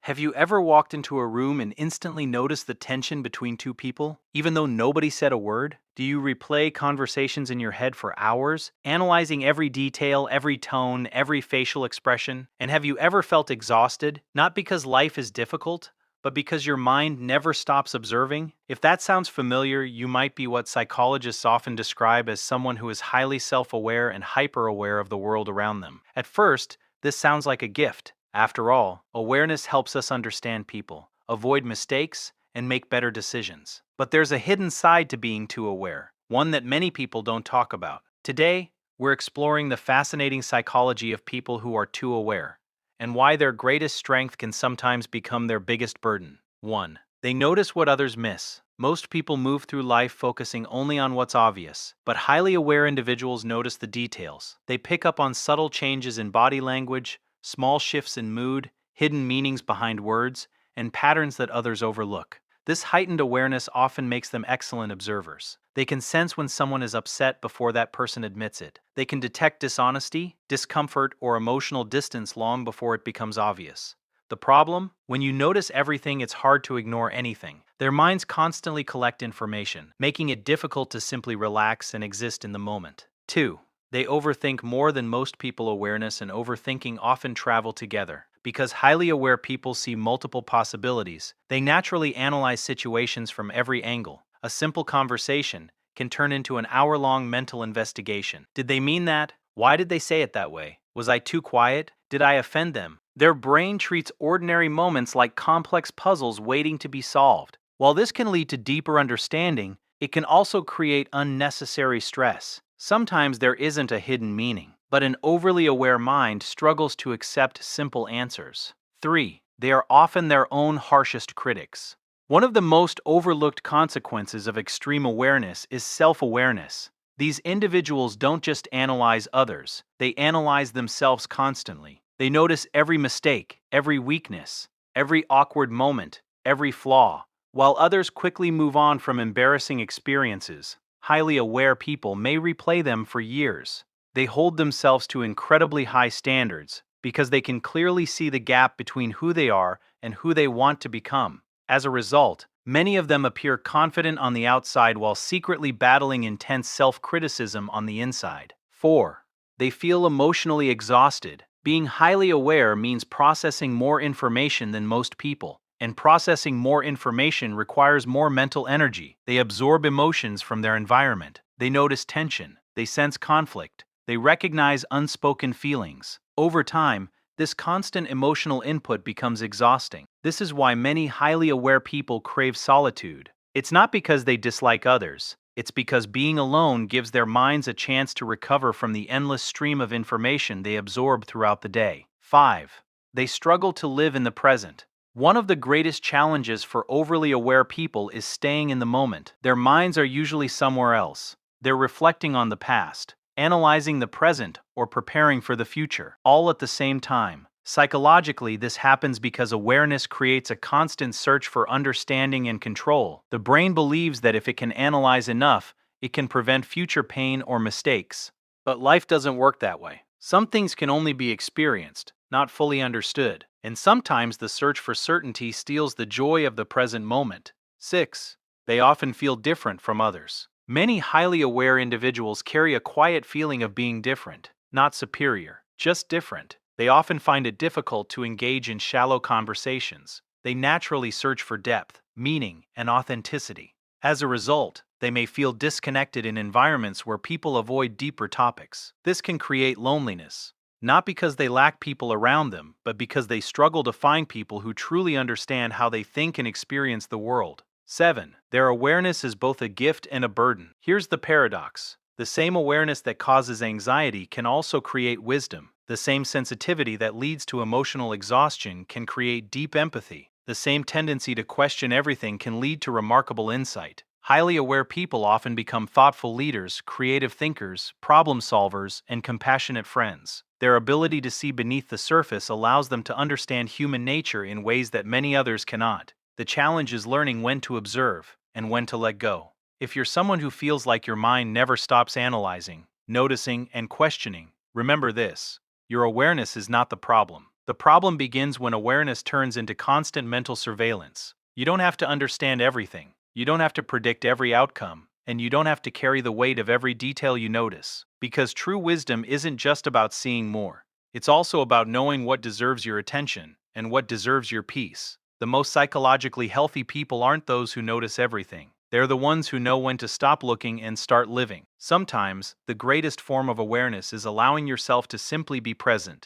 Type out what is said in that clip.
Have you ever walked into a room and instantly noticed the tension between two people, even though nobody said a word? Do you replay conversations in your head for hours, analyzing every detail, every tone, every facial expression? And have you ever felt exhausted, not because life is difficult, but because your mind never stops observing? If that sounds familiar, you might be what psychologists often describe as someone who is highly self-aware and hyper-aware of the world around them. At first, this sounds like a gift. After all, awareness helps us understand people, avoid mistakes, and make better decisions. But there's a hidden side to being too aware, one that many people don't talk about. Today, we're exploring the fascinating psychology of people who are too aware, and why their greatest strength can sometimes become their biggest burden. 1. They notice what others miss. Most people move through life focusing only on what's obvious, but highly aware individuals notice the details. They pick up on subtle changes in body language, small shifts in mood, hidden meanings behind words, and patterns that others overlook. This heightened awareness often makes them excellent observers. They can sense when someone is upset before that person admits it. They can detect dishonesty, discomfort, or emotional distance long before it becomes obvious. The problem? When you notice everything, it's hard to ignore anything. Their minds constantly collect information, making it difficult to simply relax and exist in the moment. 2. They overthink more than most people. Awareness and overthinking often travel together. Because highly aware people see multiple possibilities, they naturally analyze situations from every angle. A simple conversation can turn into an hour-long mental investigation. Did they mean that? Why did they say it that way? Was I too quiet? Did I offend them? Their brain treats ordinary moments like complex puzzles waiting to be solved. While this can lead to deeper understanding, it can also create unnecessary stress. Sometimes there isn't a hidden meaning, but an overly aware mind struggles to accept simple answers. 3. They are often their own harshest critics. One of the most overlooked consequences of extreme awareness is self-awareness. These individuals don't just analyze others, they analyze themselves constantly. They notice every mistake, every weakness, every awkward moment, every flaw. While others quickly move on from embarrassing experiences, highly aware people may replay them for years. They hold themselves to incredibly high standards because they can clearly see the gap between who they are and who they want to become. As a result, many of them appear confident on the outside while secretly battling intense self-criticism on the inside. 4. They feel emotionally exhausted. Being highly aware means processing more information than most people. And processing more information requires more mental energy. They absorb emotions from their environment. They notice tension. They sense conflict. They recognize unspoken feelings. Over time, this constant emotional input becomes exhausting. This is why many highly aware people crave solitude. It's not because they dislike others. It's because being alone gives their minds a chance to recover from the endless stream of information they absorb throughout the day. 5. They struggle to live in the present. One of the greatest challenges for overly aware people is staying in the moment. Their minds are usually somewhere else. They're reflecting on the past, analyzing the present, or preparing for the future, all at the same time. Psychologically, this happens because awareness creates a constant search for understanding and control. The brain believes that if it can analyze enough, it can prevent future pain or mistakes. But life doesn't work that way. Some things can only be experienced, not fully understood. And sometimes the search for certainty steals the joy of the present moment. 6. They often feel different from others. Many highly aware individuals carry a quiet feeling of being different, not superior, just different. They often find it difficult to engage in shallow conversations. They naturally search for depth, meaning, and authenticity. As a result, they may feel disconnected in environments where people avoid deeper topics. This can create loneliness. Not because they lack people around them, but because they struggle to find people who truly understand how they think and experience the world. 7. Their awareness is both a gift and a burden. Here's the paradox. The same awareness that causes anxiety can also create wisdom. The same sensitivity that leads to emotional exhaustion can create deep empathy. The same tendency to question everything can lead to remarkable insight. Highly aware people often become thoughtful leaders, creative thinkers, problem solvers, and compassionate friends. Their ability to see beneath the surface allows them to understand human nature in ways that many others cannot. The challenge is learning when to observe and when to let go. If you're someone who feels like your mind never stops analyzing, noticing, and questioning, remember this: your awareness is not the problem. The problem begins when awareness turns into constant mental surveillance. You don't have to understand everything, you don't have to predict every outcome, and you don't have to carry the weight of every detail you notice. Because true wisdom isn't just about seeing more, it's also about knowing what deserves your attention and what deserves your peace. The most psychologically healthy people aren't those who notice everything. They're the ones who know when to stop looking and start living. Sometimes, the greatest form of awareness is allowing yourself to simply be present.